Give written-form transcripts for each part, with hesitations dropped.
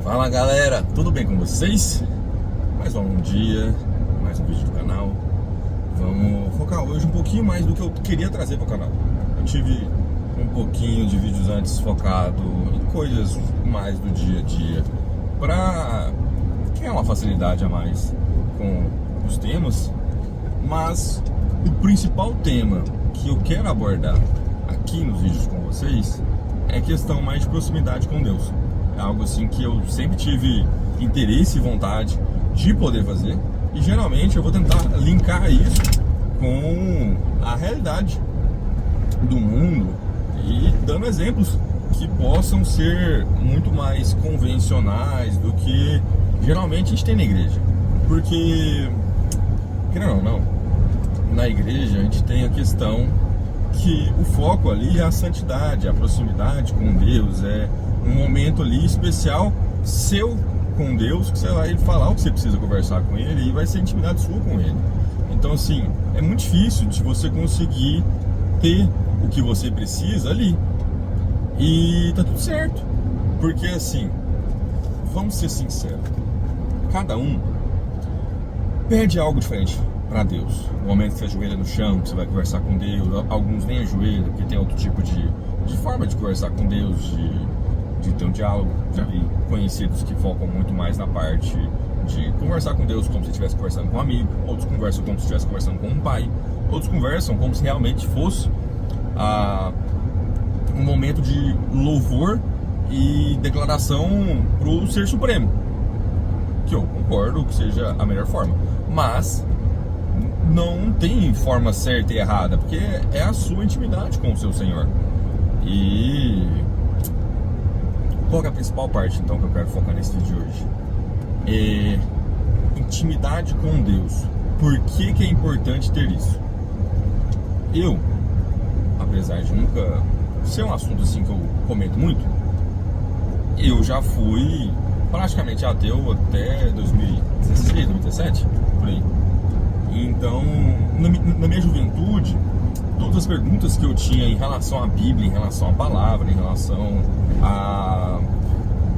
Fala galera, tudo bem com vocês? Mais um dia, mais um vídeo do canal. Vamos focar hoje um pouquinho mais do que eu queria trazer para o canal. Eu tive um pouquinho de vídeos antes focado em coisas mais do dia a dia, para criar uma facilidade a mais com os temas. Mas o principal tema que eu quero abordar aqui nos vídeos com vocês é questão mais de proximidade com Deus. É algo assim que eu sempre tive interesse e vontade de poder fazer, e geralmente eu vou tentar linkar isso com a realidade do mundo e dando exemplos que possam ser muito mais convencionais do que geralmente a gente tem na igreja. Porque, querendo ou não, na igreja a gente tem a questão que o foco ali é a santidade, a proximidade com Deus, é um momento ali especial seu com Deus, que você vai falar o que você precisa conversar com Ele e vai ser intimidade sua com Ele. Então assim, é muito difícil de você conseguir ter o que você precisa ali. E tá tudo certo, porque assim, vamos ser sinceros, cada um pede algo diferente para Deus. No momento que você ajoelha no chão, que você vai conversar com Deus, alguns nem ajoelham, porque tem outro tipo de forma de conversar com Deus, de ter um diálogo. Já vi conhecidos que focam muito mais na parte de conversar com Deus como se estivesse conversando com um amigo, outros conversam como se estivesse conversando com um pai, outros conversam como se realmente fosse um momento de louvor e declaração pro Ser Supremo, que eu concordo que seja a melhor forma, mas não tem forma certa e errada, porque é a sua intimidade com o seu Senhor. E qual é a principal parte então que eu quero focar nesse vídeo de hoje? É intimidade com Deus. Por que é importante ter isso? Eu, apesar de nunca ser um assunto assim que eu comento muito, eu já fui praticamente ateu até 2016, 2017, por aí. Então, na minha juventude, todas as perguntas que eu tinha em relação à Bíblia, em relação à palavra, em relação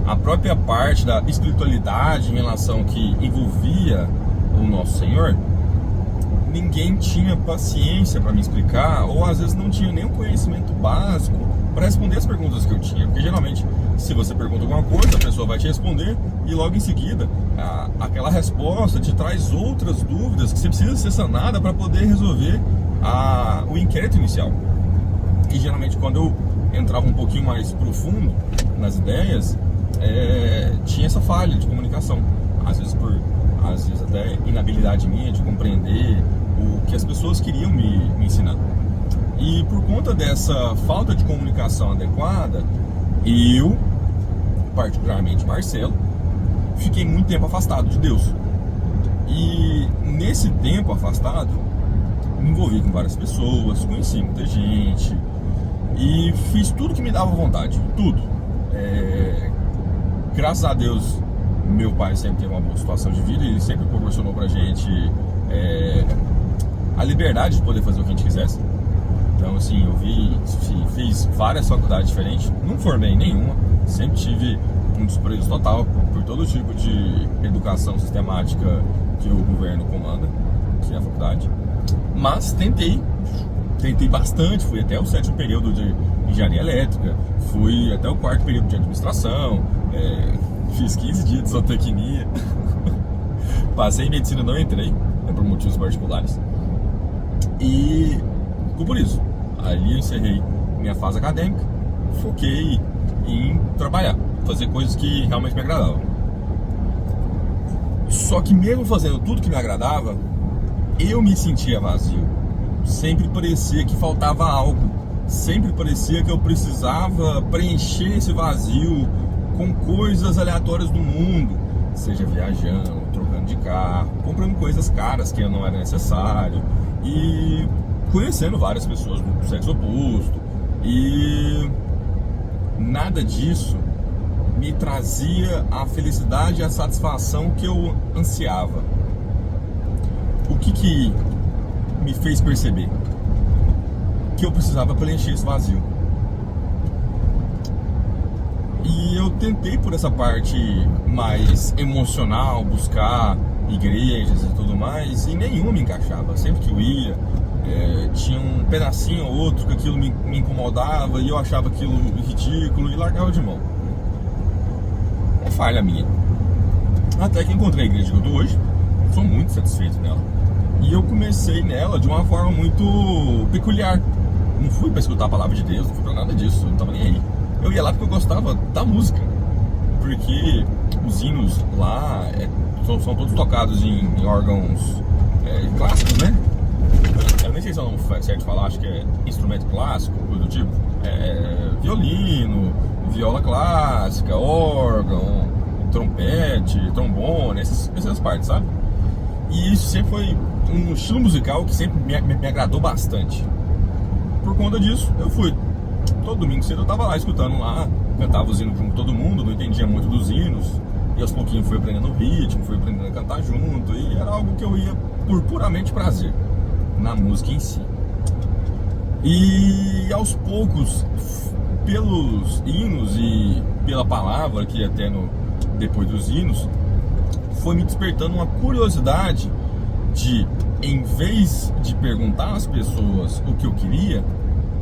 à própria parte da espiritualidade, em relação que envolvia o nosso Senhor, ninguém tinha paciência para me explicar, ou às vezes não tinha nem o conhecimento básico para responder as perguntas que eu tinha. Porque geralmente, se você pergunta alguma coisa, a pessoa vai te responder e logo em seguida aquela resposta te traz outras dúvidas que você precisa ser sanada para poder resolver o inquérito inicial. E geralmente quando eu entrava um pouquinho mais profundo nas ideias, tinha essa falha de comunicação, às vezes até inabilidade minha de compreender o que as pessoas queriam me ensinar. E por conta dessa falta de comunicação adequada, eu, particularmente Marcelo, fiquei muito tempo afastado de Deus. E nesse tempo afastado, me envolvi com várias pessoas, conheci muita gente e fiz tudo que me dava vontade, tudo. Graças a Deus, meu pai sempre teve uma boa situação de vida e sempre proporcionou pra gente a liberdade de poder fazer o que a gente quisesse. Então assim, fiz várias faculdades diferentes, não formei nenhuma, sempre tive um desprezo total por todo tipo de educação sistemática que o governo comanda, que é a faculdade. Mas tentei bastante, fui até o 7º período de engenharia elétrica, fui até o 4º período de administração, fiz 15 dias de zootecnia, passei em medicina, não entrei, por motivos particulares. E ficou por isso. Ali eu encerrei minha fase acadêmica, foquei em trabalhar, fazer coisas que realmente me agradavam. Só que mesmo fazendo tudo que me agradava, eu me sentia vazio. Sempre parecia que faltava algo. Sempre parecia que eu precisava preencher esse vazio com coisas aleatórias do mundo. Seja viajando, trocando de carro, comprando coisas caras que não era necessário. E conhecendo várias pessoas do sexo oposto. E nada disso me trazia a felicidade e a satisfação que eu ansiava. O que me fez perceber? Que eu precisava preencher esse vazio. E eu tentei por essa parte mais emocional, buscar igrejas e tudo mais, e nenhuma me encaixava. Sempre que eu ia, tinha um pedacinho ou outro que aquilo me incomodava e eu achava aquilo ridículo e largava de mão. É falha minha. Até que encontrei a igreja que eu tô hoje, sou muito satisfeito nela. E eu comecei nela de uma forma muito peculiar. Não fui para escutar a palavra de Deus, não fui para nada disso, eu não tava nem aí. Eu ia lá porque eu gostava da música, porque os hinos lá são todos tocados em órgãos clássicos, né? Eu nem sei se é o nome certo de falar, acho que é instrumento clássico, coisa do tipo. Violino, viola clássica, órgão, trompete, trombone, essas partes, sabe? E isso sempre foi um estilo musical que sempre me agradou bastante. Por conta disso, eu fui. Todo domingo cedo eu tava lá escutando lá, cantava os hinos junto com todo mundo, não entendia muito dos hinos, e aos pouquinhos fui aprendendo o ritmo, fui aprendendo a cantar junto, e era algo que eu ia por puramente prazer, na música em si. E aos poucos, pelos hinos e pela palavra que ia tendo depois dos hinos, foi me despertando uma curiosidade de, em vez de perguntar às pessoas o que eu queria,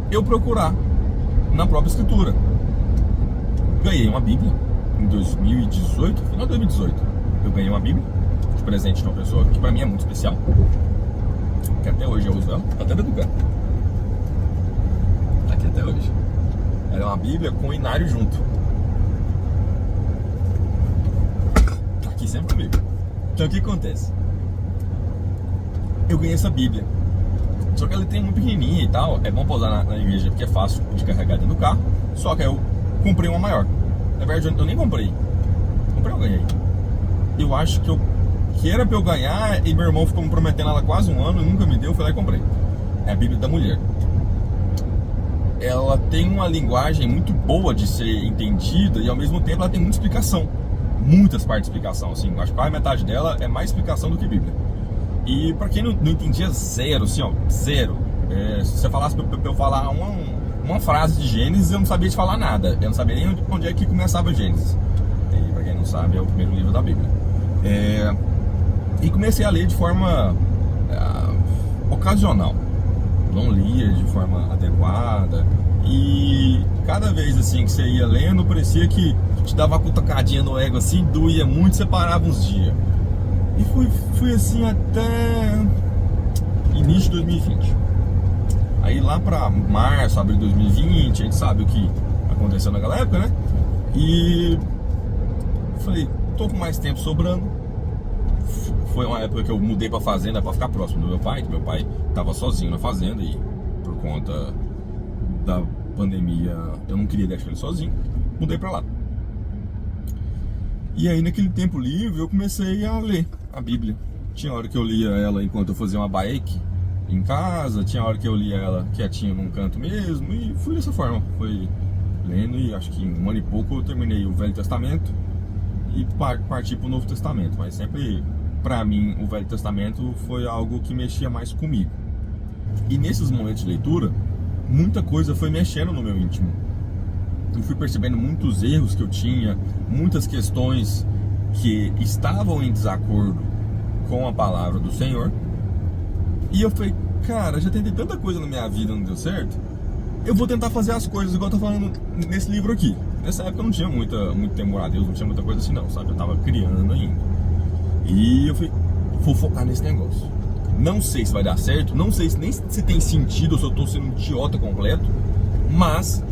eu procurar na própria escritura. Ganhei uma Bíblia em 2018, final de 2018. Eu ganhei uma Bíblia de presente de uma pessoa que pra mim é muito especial, que até hoje eu uso ela, tá até dentro do carro. Tá aqui até hoje. Ela é uma Bíblia com o inário junto. Tá aqui sempre comigo. Então o que acontece? Eu ganhei essa Bíblia, só que ela tem muito pequenininha e tal. É bom pousar na igreja porque é fácil de carregar dentro do carro. Só que aí eu comprei uma maior. Na verdade eu nem comprei. Comprei ou ganhei? Eu acho que era pra eu ganhar, e meu irmão ficou me prometendo ela há quase um ano e nunca me deu. Eu fui lá e comprei. É a Bíblia da Mulher. Ela tem uma linguagem muito boa de ser entendida e ao mesmo tempo ela tem muita explicação. Muitas partes de explicação, assim. Acho que quase metade dela é mais explicação do que Bíblia. E pra quem não entendia, zero, assim, ó, zero. Se você falasse pra eu falar uma frase de Gênesis, eu não sabia te falar nada. Eu não sabia nem onde é que começava Gênesis. E pra quem não sabe, é o primeiro livro da Bíblia. E comecei a ler de forma ocasional. Não lia de forma adequada. E cada vez assim que você ia lendo, parecia que te dava uma cutucadinha no ego assim, doía muito, separava uns dias. E fui assim até início de 2020. Aí lá pra março, abril de 2020, a gente sabe o que aconteceu naquela época, né? E falei, tô com mais tempo sobrando. Foi uma época que eu mudei pra fazenda pra ficar próximo do meu pai, que meu pai tava sozinho na fazenda e por conta da pandemia eu não queria deixar ele sozinho. Mudei pra lá. E aí naquele tempo livre eu comecei a ler a Bíblia. Tinha hora que eu lia ela enquanto eu fazia uma bike em casa, tinha hora que eu lia ela quietinho num canto mesmo, e fui dessa forma, fui lendo, e acho que em um ano e pouco eu terminei o Velho Testamento e parti pro Novo Testamento. Mas sempre, pra mim, o Velho Testamento foi algo que mexia mais comigo. E nesses momentos de leitura, muita coisa foi mexendo no meu íntimo. Eu fui percebendo muitos erros que eu tinha, muitas questões que estavam em desacordo com a palavra do Senhor. E eu falei, cara, já tentei tanta coisa na minha vida, não deu certo. Eu vou tentar fazer as coisas igual eu tô falando nesse livro aqui. Nessa época eu não tinha muito temor a Deus, não tinha muita coisa assim não, sabe? Eu tava criando ainda. E eu falei, vou focar nesse negócio. Não sei se vai dar certo, não sei nem se tem sentido, ou se eu tô sendo um idiota completo, mas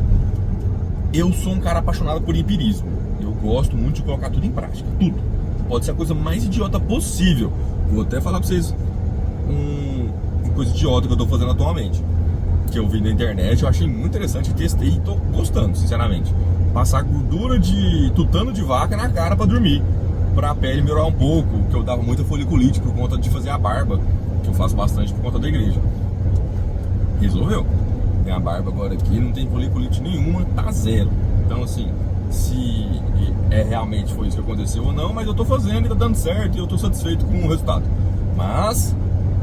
eu sou um cara apaixonado por empirismo. Eu gosto muito de colocar tudo em prática, tudo. Pode ser a coisa mais idiota possível. Vou até falar pra vocês uma coisa idiota que eu tô fazendo atualmente, que eu vi na internet, eu achei muito interessante, testei e tô gostando, sinceramente. Passar gordura de tutano de vaca na cara pra dormir, pra pele melhorar um pouco, que eu dava muita foliculite por conta de fazer a barba, que eu faço bastante por conta da igreja. Resolveu. Minha barba agora aqui não tem foliculite nenhuma, tá zero. Então assim, se realmente foi isso que aconteceu ou não, mas eu tô fazendo e tá dando certo e eu tô satisfeito com o resultado. Mas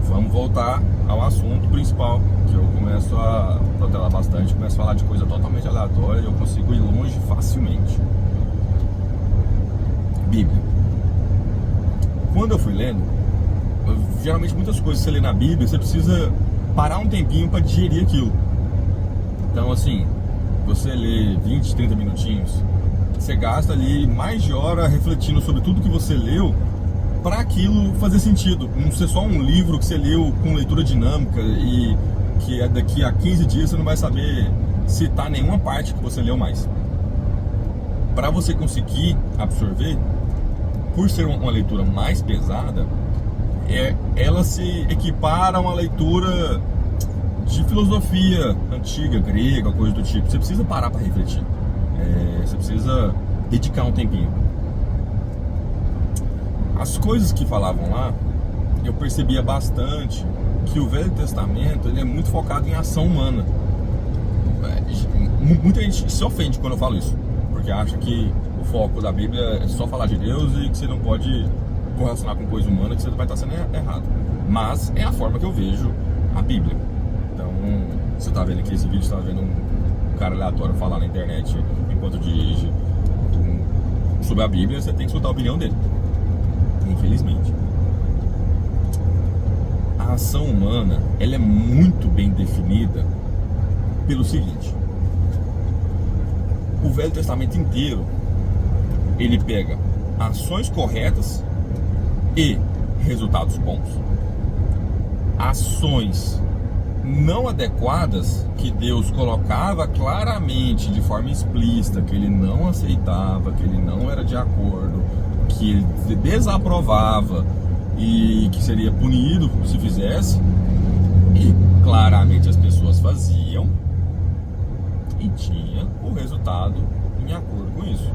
vamos voltar ao assunto principal, que eu começo a protelar bastante, começo a falar de coisa totalmente aleatória e eu consigo ir longe facilmente. lendo, geralmente muitas coisas que você lê na Bíblia, você precisa parar um tempinho para digerir aquilo. Então assim, você lê 20, 30 minutinhos, você gasta ali mais de hora refletindo sobre tudo que você leu para aquilo fazer sentido. Não ser só um livro que você leu com leitura dinâmica e que daqui a 15 dias você não vai saber citar nenhuma parte que você leu mais. Para você conseguir absorver, por ser uma leitura mais pesada, ela se equipara a uma leitura de filosofia antiga, grega, coisa do tipo. Você precisa parar para refletir. Você precisa dedicar um tempinho. As coisas que falavam lá, eu percebia bastante que o Velho Testamento ele é muito focado em ação humana. Muita gente se ofende quando eu falo isso, porque acha que o foco da Bíblia é só falar de Deus e que você não pode correlacionar com coisa humana, que você vai estar sendo errado. Mas é a forma que eu vejo a Bíblia. Então, você está vendo aqui esse vídeo, está vendo um cara aleatório falar na internet enquanto dirige sobre a Bíblia, você tem que escutar a opinião dele. Infelizmente. A ação humana, ela é muito bem definida pelo seguinte: o Velho Testamento inteiro, ele pega ações corretas e resultados bons. Ações não adequadas que Deus colocava claramente, de forma explícita, que ele não aceitava, que ele não era de acordo, que ele desaprovava e que seria punido se fizesse, e claramente as pessoas faziam e tinha o resultado em acordo com isso.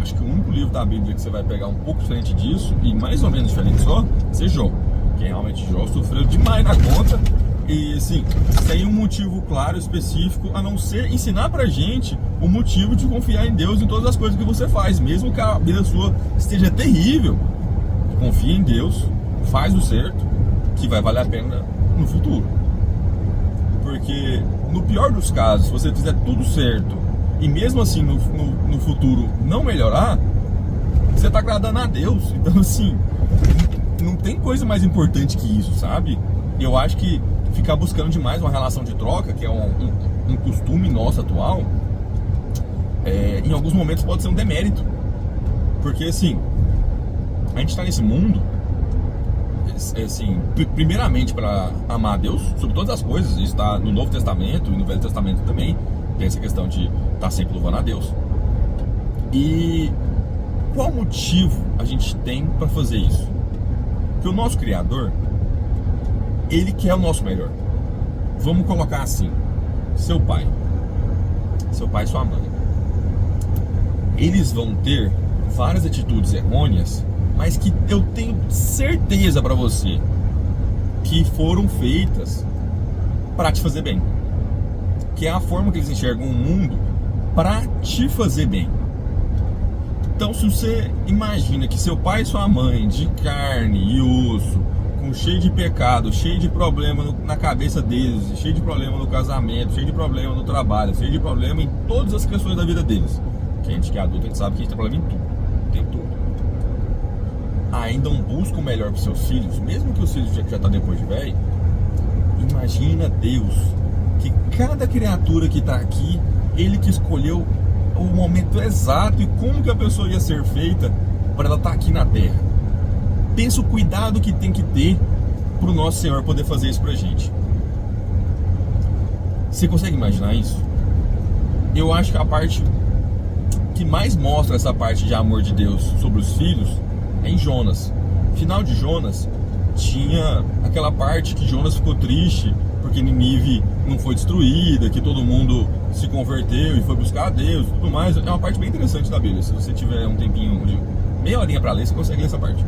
Acho que o único livro da Bíblia que você vai pegar um pouco diferente disso, e mais ou menos diferente só, é Jó. Que realmente Jó sofreu demais na conta, e assim, sem um motivo claro, específico, a não ser ensinar pra gente o motivo de confiar em Deus em todas as coisas que você faz. Mesmo que a vida sua esteja terrível, confia em Deus, faz o certo, que vai valer a pena no futuro. Porque no pior dos casos, se você fizer tudo certo e mesmo assim no futuro não melhorar, você está agradando a Deus. Então assim, não tem coisa mais importante que isso, sabe? Eu acho que ficar buscando demais uma relação de troca, que é um costume nosso atual, em alguns momentos pode ser um demérito. Porque assim, a gente está nesse mundo, assim, primeiramente para amar a Deus sobre todas as coisas. Isso está no Novo Testamento e no Velho Testamento também. Tem essa questão de estar sempre louvando a Deus. E qual motivo a gente tem para fazer isso? Porque o nosso Criador, ele quer o nosso melhor. Vamos colocar assim: seu pai e sua mãe, eles vão ter várias atitudes errôneas, mas que eu tenho certeza para você que foram feitas para te fazer bem, que é a forma que eles enxergam o mundo para te fazer bem. Então, se você imagina que seu pai e sua mãe, de carne e osso, cheio de pecado, cheio de problema na cabeça deles, cheio de problema no casamento, cheio de problema no trabalho, cheio de problema em todas as questões da vida deles, que a gente que é adulto, a gente sabe que a gente tem problema em tudo, tem tudo, ainda não busca o melhor para seus filhos, mesmo que os filhos já tá depois de velho. Imagina Deus, que cada criatura que está aqui, ele que escolheu o momento exato e como que a pessoa ia ser feita para ela estar aqui na Terra. Pensa o cuidado que tem que ter para o nosso Senhor poder fazer isso pra gente. Você consegue imaginar isso? Eu acho que a parte que mais mostra essa parte de amor de Deus sobre os filhos é em Jonas. Final de Jonas, tinha aquela parte que Jonas ficou triste porque Nínive não foi destruída, que todo mundo se converteu e foi buscar a Deus e tudo mais. É uma parte bem interessante da Bíblia. Se você tiver um tempinho de meia horinha para ler, você consegue ler essa parte.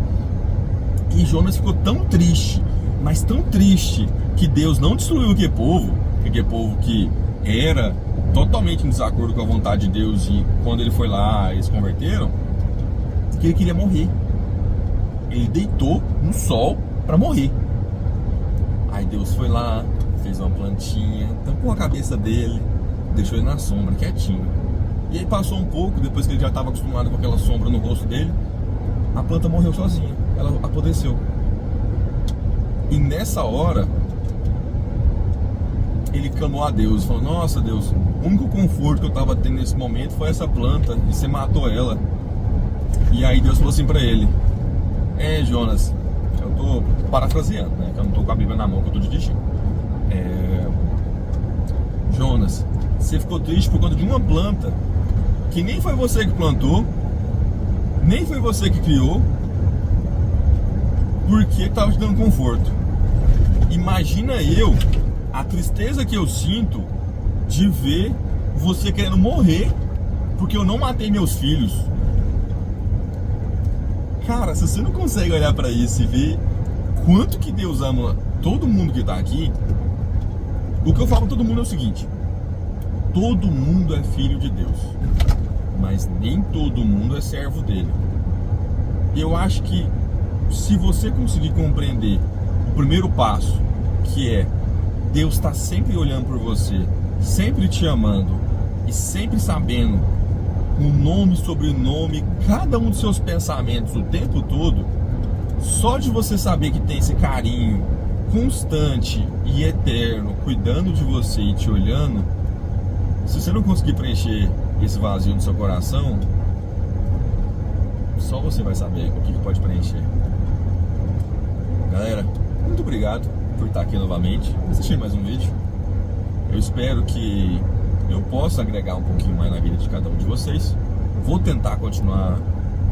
E Jonas ficou tão triste, mas tão triste, que Deus não destruiu aquele povo que era totalmente em desacordo com a vontade de Deus, e quando ele foi lá, eles se converteram, que ele queria morrer. Ele deitou no sol para morrer. Aí Deus foi lá, fez uma plantinha, tampou a cabeça dele, deixou ele na sombra, quietinho. E aí passou um pouco, depois que ele já estava acostumado com aquela sombra no rosto dele, a planta morreu sozinha, ela apodreceu. E nessa hora, ele clamou a Deus, falou: nossa Deus, o único conforto que eu tava tendo nesse momento foi essa planta, e você matou ela. E aí Deus falou assim pra ele: Jonas, eu tô parafraseando, né, que eu não tô com a Bíblia na mão, que eu tô dirigindo. Jonas, você ficou triste por conta de uma planta que nem foi você que plantou, nem foi você que criou, porque estava te dando conforto. Imagina a tristeza que eu sinto de ver você querendo morrer porque eu não matei meus filhos. Cara, se você não consegue olhar pra isso e ver quanto que Deus ama todo mundo que tá aqui, o que eu falo pra todo mundo é o seguinte: todo mundo é filho de Deus, mas nem todo mundo é servo dele. Eu acho que se você conseguir compreender o primeiro passo, que é Deus está sempre olhando por você, sempre te amando e sempre sabendo o nome, sobrenome, cada um dos seus pensamentos o tempo todo, só de você saber que tem esse carinho constante e eterno cuidando de você e te olhando, se você não conseguir preencher esse vazio no seu coração, só você vai saber o que pode preencher. Galera, muito obrigado por estar aqui novamente, assistindo mais um vídeo. Eu espero que eu possa agregar um pouquinho mais na vida de cada um de vocês. Vou tentar continuar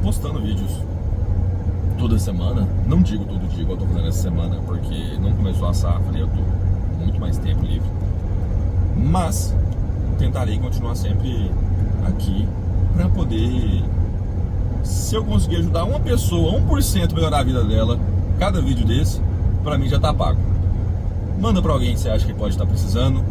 postando vídeos toda semana. Não digo todo dia igual eu tô fazendo essa semana, porque não começou a safra e eu tô com muito mais tempo livre. Mas tentarei continuar sempre aqui para poder, se eu conseguir ajudar uma pessoa, 1% melhorar a vida dela, cada vídeo desse, pra mim já tá pago. Manda pra alguém que você acha que pode estar precisando.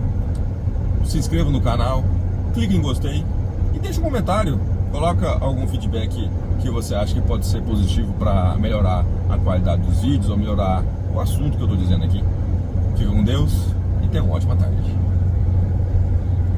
Se inscreva no canal, clique em gostei e deixa um comentário. Coloca algum feedback que você acha que pode ser positivo para melhorar a qualidade dos vídeos ou melhorar o assunto que eu tô dizendo aqui. Fica com Deus e tenha uma ótima tarde.